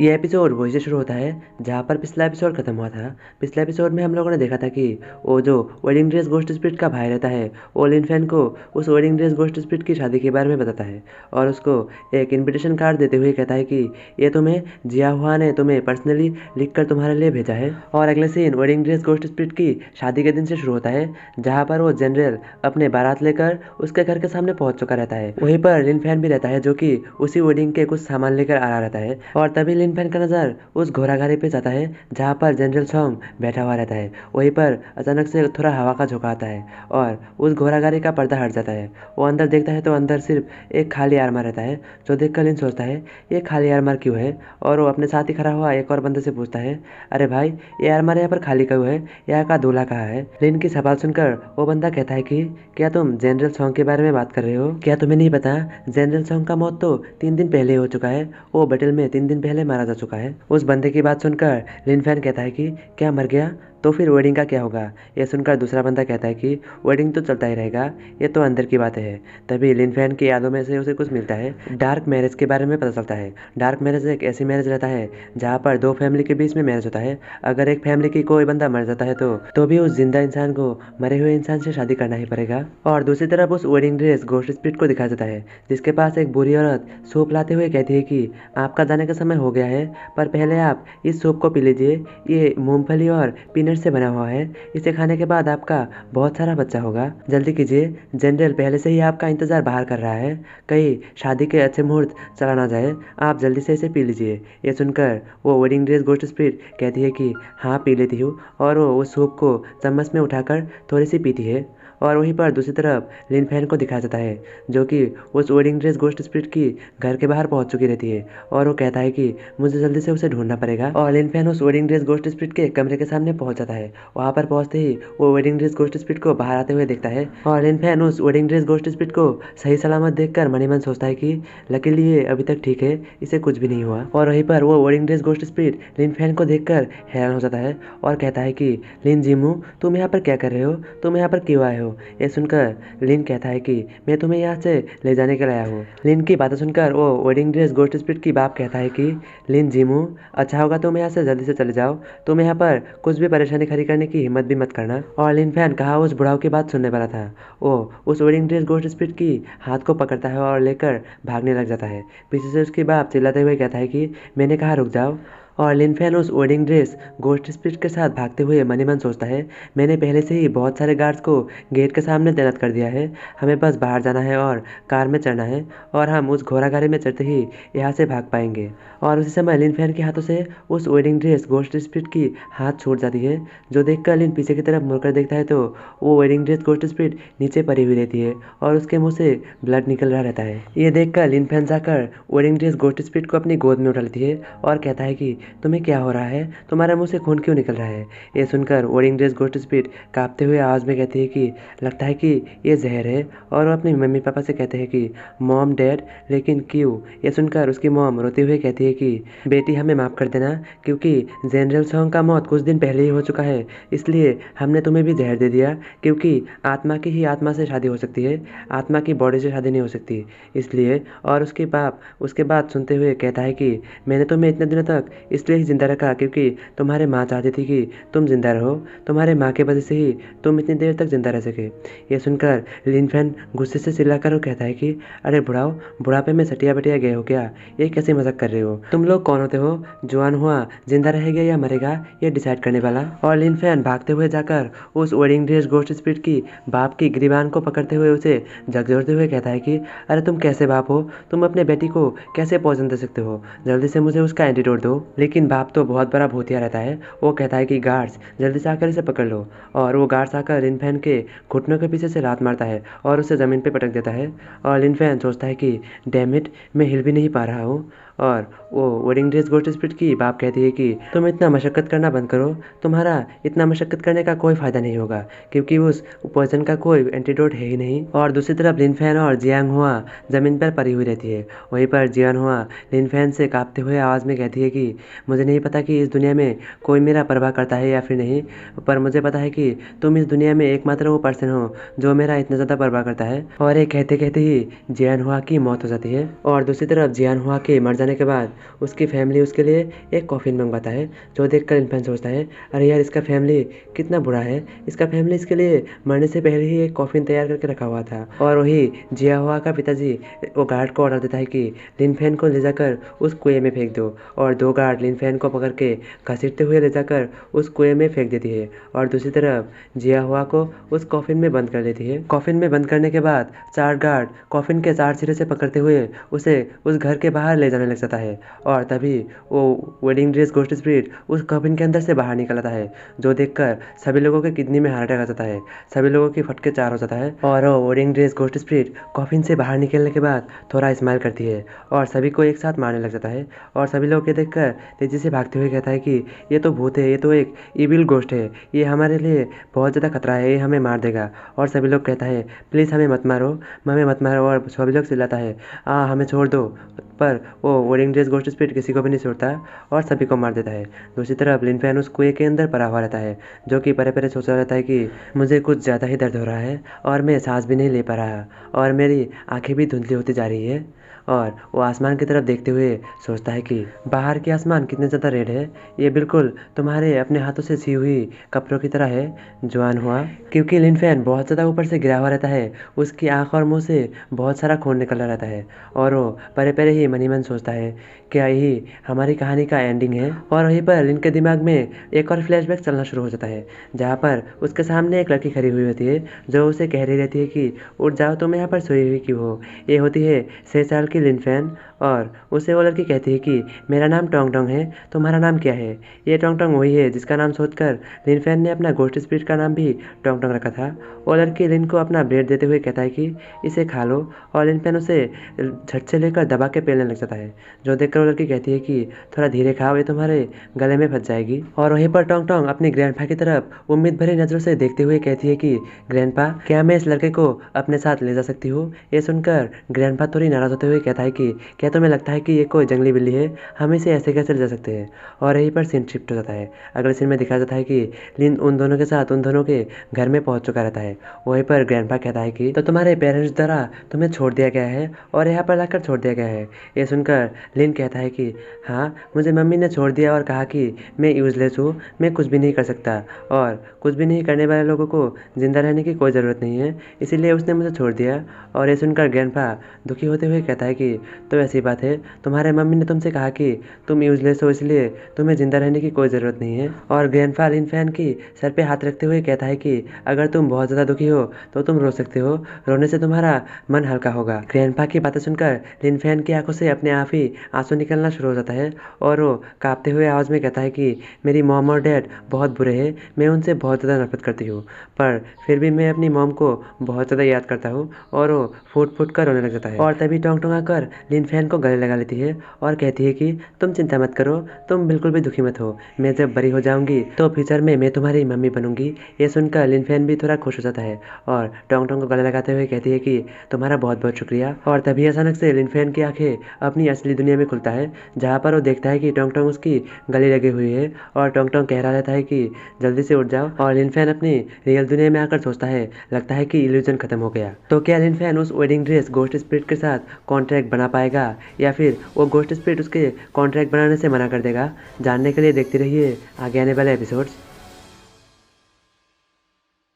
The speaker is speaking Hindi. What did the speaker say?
ये एपिसोड वहीं से शुरू होता है जहाँ पर पिछला एपिसोड खत्म हुआ था। पिछले एपिसोड में हम लोगों ने देखा था कि वो जो वेडिंग ड्रेस गोस्ट स्पिरिट का भाई रहता है वो लिन फैन को उस वेडिंग ड्रेस गोस्ट स्पिरिट की शादी के बारे में बताता है और उसको एक इनविटेशन कार्ड देते हुए कहता है कि ये तुम्हें जिया हुआ ने तुम्हें पर्सनली लिख कर तुम्हारे लिए भेजा है। और अगले scene wedding dress ghost spirit की शादी के दिन से शुरू होता है जहाँ पर वो जनरल अपने बारात लेकर उसके घर के सामने पहुंच चुका रहता है। वहीं पर लिन फैन भी रहता है जो कि उसी वेडिंग के कुछ सामान लेकर आ रहा रहता है और तभी लिन फैन का नज़र उस घोड़ागाड़ी पे जाता है जहाँ पर जनरल सॉन्ग बैठा हुआ रहता है। वहीं पर अचानक से थोड़ा हवा का झोंका आता है और उस घोड़ागाड़ी का पर्दा हट जाता है। वो अंदर देखता है तो अंदर सिर्फ एक खाली आर्मर रहता है जो देखकर लिन सोचता है ये खाली आर्मर क्यों है। और वो अपने साथ ही खड़ा हुआ एक और बंदे से पूछता है अरे भाई ये आर्मर यहाँ पर खाली क्यों है, यहाँ का दूल्हा कहाँ है। लिन की सवाल सुनकर वो बंदा कहता है कि क्या तुम जनरल सॉन्ग के बारे में बात कर रहे हो, क्या तुम्हें नहीं पता जनरल सॉन्ग का मौत तो 3 दिन पहले हो चुका है, वो बैटल में 3 दिन पहले मारा जा चुका है। उस बंदे की बात सुनकर लिन फैन कहता है कि क्या मर गया तो फिर वेडिंग का क्या होगा। ये सुनकर दूसरा बंदा कहता है कि वेडिंग तो चलता ही रहेगा, ये तो अंदर की बात है। तभी लिन फैन की यादों में से उसे कुछ मिलता है, डार्क मैरिज के बारे में पता चलता है। डार्क मैरिज एक ऐसी मैरिज रहता है जहाँ पर दो फैमिली के बीच में मैरिज होता है। अगर एक फैमिली की कोई बंदा मर जाता है तो भी उस जिंदा इंसान को मरे हुए इंसान से शादी करना ही पड़ेगा। और दूसरी तरफ उस वेडिंग ड्रेस गोस्ट स्पिरिट को दिखाया जाता है जिसके पास एक बुरी औरत सूप लाते हुए कहती है कि आपका जाने का समय हो गया है, पर पहले आप इस सूप को पी लीजिए, ये मूंगफली और पीनट से बना हुआ है, इसे खाने के बाद आपका बहुत सारा बच्चा होगा, जल्दी कीजिए, जनरल पहले से ही आपका इंतजार बाहर कर रहा है, कहीं शादी के अच्छे मुहूर्त चला ना जाए, आप जल्दी से इसे पी लीजिए। ये सुनकर वो वेडिंग ड्रेस गोस्ट स्पिरिट कहती है कि हाँ पी लेती हूँ और वो उस सूप को चम्मच में उठाकर थोड़ी सी पीती है। और वहीं पर दूसरी तरफ लिन फैन को दिखाया जाता है जो कि उस वेडिंग ड्रेस गोस्ट स्पिरिट की घर के बाहर पहुंच चुकी रहती है और वो कहता है कि मुझे जल्दी से उसे ढूंढना पड़ेगा। और लिन फैन उस वेडिंग ड्रेस गोस्ट स्पिरिट के कमरे के सामने पहुंच जाता है। वहां पर पहुंचते ही वो वेडिंग ड्रेस गोस्ट स्पिरिट को बाहर आते हुए देखता है और लिन फैन उस वेडिंग ड्रेस गोस्ट स्पिरिट को सही सलामत देखकर मन ही मन सोचता है कि लकीली ये अभी तक ठीक है, इसे कुछ भी नहीं हुआ। और वहीं पर वो वेडिंग ड्रेस गोस्ट स्पिरिट लिन फैन को देखकर हैरान हो जाता है और कहता है कि लिन जिमू तुम यहाँ पर क्या कर रहे हो, तुम यहाँ पर क्यों आए हो। ये सुनकर लिन कहता है कि मैं तुम्हें यहाँ से ले जाने के लिए आया हूँ। लिन की बातें सुनकर वो वेडिंग ड्रेस गोस्ट स्पिरिट की बाप कहता है कि लिन जिमू अच्छा होगा तुम यहाँ से जल्दी से चले जाओ, तुम यहाँ पर कुछ भी परेशानी खड़ी करने की हिम्मत भी मत करना। और लिन फैन कहा उस बुढ़ाऊ की बात सुनने वाला था, वो उस वेडिंग ड्रेस गोस्ट स्पिरिट की हाथ को पकड़ता है और लेकर भागने लग जाता है। पीछे से उसकी बाप चिल्लाते हुए कहता है कि मैंने कहा रुक जाओ। और लिन फैन उस वेडिंग ड्रेस गोस्ट स्पिरिट के साथ भागते हुए मन ही मन सोचता है मैंने पहले से ही बहुत सारे गार्ड्स को गेट के सामने तैनात कर दिया है, हमें बस बाहर जाना है और कार में चढ़ना है और हम उस घोड़ा गाड़ी में चढ़ते ही यहाँ से भाग पाएंगे। और उसी समय लिन फैन के हाथों से उस वेडिंग ड्रेस गोस्ट स्पिरिट की हाथ छूट जाती है जो देखकर लिन पीछे की तरफ मुड़कर देखता है तो वो वेडिंग ड्रेस गोस्ट स्पिरिट नीचे पड़ी हुई रहती है और उसके मुंह से ब्लड निकल रहा रहता है। ये देखकर लिन फैन जाकर वेडिंग ड्रेस गोस्ट स्पिरिट को अपनी गोद में उठा लेती है और कहता है कि तुम्हें क्या हो रहा है, तुम्हारे मुंह से खून क्यों निकल रहा है। ये सुनकर वेडिंग ड्रेस गोस्ट स्पिरिट कांपते हुए आवाज़ में कहती है कि लगता है कि ये जहर है। और वो अपनी मम्मी पापा से कहते हैं कि मॉम डैड लेकिन क्यों। ये सुनकर उसकी मॉम रोते हुए कहती है कि बेटी हमें माफ़ कर देना, क्योंकि जनरल सॉन्ग का मौत कुछ दिन पहले ही हो चुका है, इसलिए हमने तुम्हें भी जहर दे दिया, क्योंकि आत्मा की ही आत्मा से शादी हो सकती है, आत्मा की बॉडी से शादी नहीं हो सकती, इसलिए। और उसके बाप उसके बात सुनते हुए कहता है कि मैंने तुम्हें इतने दिनों तक इसलिए ही जिंदा रखा क्योंकि तुम्हारे माँ चाहती थी कि तुम जिंदा रहो, तुम्हारे माँ के वजह से ही तुम इतनी देर तक जिंदा रह सके। ये सुनकर लिन फैन गुस्से से चिल्लाकर वो कहता है कि अरे बुढ़ाओ, बुढ़ापे में सटिया बटिया गए हो क्या, ये कैसे मजाक कर रहे हो, तुम लोग कौन होते हो, जवान हुआ जिंदा रहेगा या मरेगा ये डिसाइड करने वाला। और लिन फैन भागते हुए जाकर उस वेडिंग ड्रेस गोस्ट स्पिरिट की बाप की गिरीबान को पकड़ते हुए उसे झकझोरते हुए कहता है कि अरे तुम कैसे बाप हो, तुम अपने बेटी को कैसे पॉइजन दे सकते हो, जल्दी से मुझे उसका एंटीडोट दो। लेकिन बाप तो बहुत बड़ा भूतिया रहता है, वो कहता है कि गार्ड्स जल्दी से आकर इसे पकड़ लो। और वो गार्ड्स आकर लिन फैन के घुटनों के पीछे से लात मारता है और उसे ज़मीन पे पटक देता है। और लिन फैन सोचता है कि डैम इट, मैं हिल भी नहीं पा रहा हूँ। और वो वेडिंग ड्रेस गोस्ट स्पिरिट की बाप कहती है कि तुम इतना मशक्क़त करना बंद करो, तुम्हारा इतना मशक्क़त करने का कोई फ़ायदा नहीं होगा, क्योंकि उस पॉइजन का कोई एंटीडोट है ही नहीं। और दूसरी तरफ लिन फैन और जियांग हुआ ज़मीन पर पड़ी हुई रहती है। वहीं पर जियांग हुआ लिन फैन से कांपते हुए आवाज़ में कहती है कि मुझे नहीं पता कि इस दुनिया में कोई मेरा परवाह करता है या फिर नहीं, पर मुझे पता है कि तुम इस दुनिया में एकमात्र वो पर्सन हो जो मेरा इतना ज़्यादा परवाह करता है। और ये कहते कहते ही जियान हुआ की मौत हो जाती है। और दूसरी तरफ जियान हुआ के मर जाने जाने के बाद उसकी फैमिली उसके लिए एक कॉफ़िन मंगवाता है, जो देखकर लिनफैन सोचता है, अरे यार इसका फैमिली कितना बुरा है, इसका फैमिली इसके लिए मरने से पहले ही एक कॉफ़िन तैयार करके रखा हुआ था। और वही जिया हुआ का पिताजी वो गार्ड को ऑर्डर देता है कि लिनफैन को ले जाकर उस कुएं में फेंक दो, और 2 गार्ड लिनफैन को पकड़ के घसीटते हुए ले जाकर उस कुएं में फेंक देती है, और दूसरी तरफ जिया हुआ को उस कॉफ़िन में बंद कर देती है। कॉफ़िन में बंद करने के बाद 4 गार्ड कॉफ़िन के 4 सिरे से पकड़ते हुए उसे उस घर के बाहर ले जाने लग जाता है, और तभी वो वेडिंग ड्रेस घोस्ट स्पिरिट उस कॉफ़िन के अंदर से बाहर निकल आता है, जो देखकर सभी लोगों के किडनी में हार्ट अटैक आ जाता है, सभी लोगों की फटके 4 हो जाता है। और वो wedding dress ghost spirit coffin से बाहर निकलने के बाद थोड़ा स्माइल करती है और सभी को एक साथ मारने लग जाता है, और सभी लोग ये देखकर तेजी से भागते हुए कहता है कि ये तो भूत है, ये तो एक इविल घोस्ट है, ये हमारे लिए बहुत ज़्यादा खतरा है, ये हमें मार देगा। और सभी लोग कहता है प्लीज़ हमें मत मारो, हमें मत मारो, और सभी लोग चिल्लाता है हमें छोड़ दो, पर वो वेडिंग ड्रेस घोस्ट स्पिरिट किसी को भी नहीं छोड़ता और सभी को मार देता है। दूसरी तरफ लिनफैन उस कुएं के अंदर पड़ा हुआ रहता है, जो कि परे परे सोच रहा रहता है कि मुझे कुछ ज़्यादा ही दर्द हो रहा है और मैं सांस भी नहीं ले पा रहा और मेरी आंखें भी धुंधली होती जा रही है। और वो आसमान की तरफ देखते हुए सोचता है कि बाहर के आसमान कितने ज़्यादा रेड है, ये बिल्कुल तुम्हारे अपने हाथों से सी हुई कपड़ों की तरह है जवान हुआ। क्योंकि लिनफैन बहुत ज़्यादा ऊपर से गिरा हुआ रहता है, उसकी आँख और मुंह से बहुत सारा खून निकल रहा रहता है, और वो परे परे ही मन ही मन सोचता है क्या यही हमारी कहानी का एंडिंग है। और वहीं पर लिन के दिमाग में एक और फ्लैशबैक चलना शुरू हो जाता है, जहाँ पर उसके सामने एक लड़की खड़ी हुई होती है, जो उसे कह रही रहती है कि उठ जाओ, तुम यहाँ पर सोई हुई क्यों हो। ये होती है 6 साल की लिनफैन, और उसे वो लड़की कहती है कि मेरा नाम टोंग टोंग है, तुम्हारा नाम क्या है। ये टोंग टोंग वही है जिसका नाम सोचकर लिनफैन ने अपना घोस्ट स्पिरिट का नाम भी टोंग टोंग रखा था। वो लड़की लिन को अपना ब्रेड देते हुए कहता है कि इसे खा लो, और लिनफैन उसे झट से लेकर दबा के पेलने लग जाता है, जो देखकर वो लड़की कहती है कि थोड़ा धीरे खाओ, ये तुम्हारे गले में फंस जाएगी। और वहीं पर टोंग टोंग अपनी ग्रैंडपा की तरफ उम्मीद भरी नज़रों से देखते हुए कहती है कि ग्रैंडपा क्या मैं इस लड़के को अपने साथ ले जा सकती हूँ। ये सुनकर ग्रैंडपा थोड़ी नाराज़ होते हुए कहता है कि क्या तुम्हें लगता है कि ये कोई जंगली बिल्ली है, हम इसे ऐसे कैसे ले जा सकते हैं। और यहीं पर सीन शिफ्ट हो जाता है, अगले सीन में दिखाया जाता है कि लिन उन दोनों के साथ उन दोनों के घर में पहुंच चुका रहता है। वहीं पर ग्रैंडपा कहता है कि तो तुम्हारे पेरेंट्स द्वारा तुम्हें छोड़ दिया गया है और यहाँ पर लाकर छोड़ दिया गया है। ये सुनकर लिन कहता है कि हाँ, मुझे मम्मी ने छोड़ दिया और कहा कि मैं यूजलेस हूँ, मैं कुछ भी नहीं कर सकता, और कुछ भी नहीं करने वाले लोगों को जिंदा रहने की कोई ज़रूरत नहीं है, इसीलिए उसने मुझे छोड़ दिया। और ये सुनकर ग्रैंडपा दुखी होते हुए कहता है कि तो ऐसी बात है, तुम्हारे मम्मी ने तुमसे कहा कि तुम यूजलेस हो, इसलिए तुम्हें जिंदा रहने की कोई ज़रूरत नहीं है। और ग्रैंडपा लिनफैन की सर पे हाथ रखते हुए कहता है कि अगर तुम बहुत ज़्यादा दुखी हो तो तुम रो सकते हो, रोने से तुम्हारा मन हल्का होगा। ग्रैंडपा की बातें सुनकर लिनफैन की आंखों से अपने आप ही आंसू निकलना शुरू हो जाता है, और वो कांपते हुए आवाज़ में कहता है कि मेरी मॉम और डैड बहुत बुरे हैं, मैं उनसे बहुत ज़्यादा नफरत करती हूँ, पर फिर भी मैं अपनी मॉम को बहुत ज़्यादा याद करता हूँ। और वो फूट फूट कर रोने लग जाता है, और तभी टोंग टोंग आकर लिनफैन को गले लगा लेती है और कहती है कि तुम चिंता मत करो, तुम बिल्कुल भी दुखी मत हो, मैं जब बड़ी हो जाऊंगी तो फ्यूचर में मैं तुम्हारी मम्मी बनूंगी। ये सुनकर लिनफैन भी थोड़ा खुश हो जाता है और टोंग टोंग को गले लगाते हुए कहती है कि तुम्हारा बहुत बहुत शुक्रिया। और तभी अचानक से लिनफैन की आंखें अपनी असली दुनिया में खुलता है, जहाँ पर वो देखता है कि टोंग टोंग उसकी गले लगी हुई है, और टोंग टोंग कह रहा रहता है कि जल्दी से उठ जाओ। और लिनफैन अपनी रियल दुनिया में आकर सोचता है लगता है कि इल्यूजन खत्म हो गया। तो क्या लिनफैन उस वेडिंग ड्रेस घोस्ट स्पिरिट के साथ कॉन्ट्रैक्ट बना पाएगा, या फिर वो घोस्ट स्पिरिट उसके कॉन्ट्रैक्ट बनाने से मना कर देगा। जानने के लिए देखते रहिए आगे आने वाले एपिसोड्स।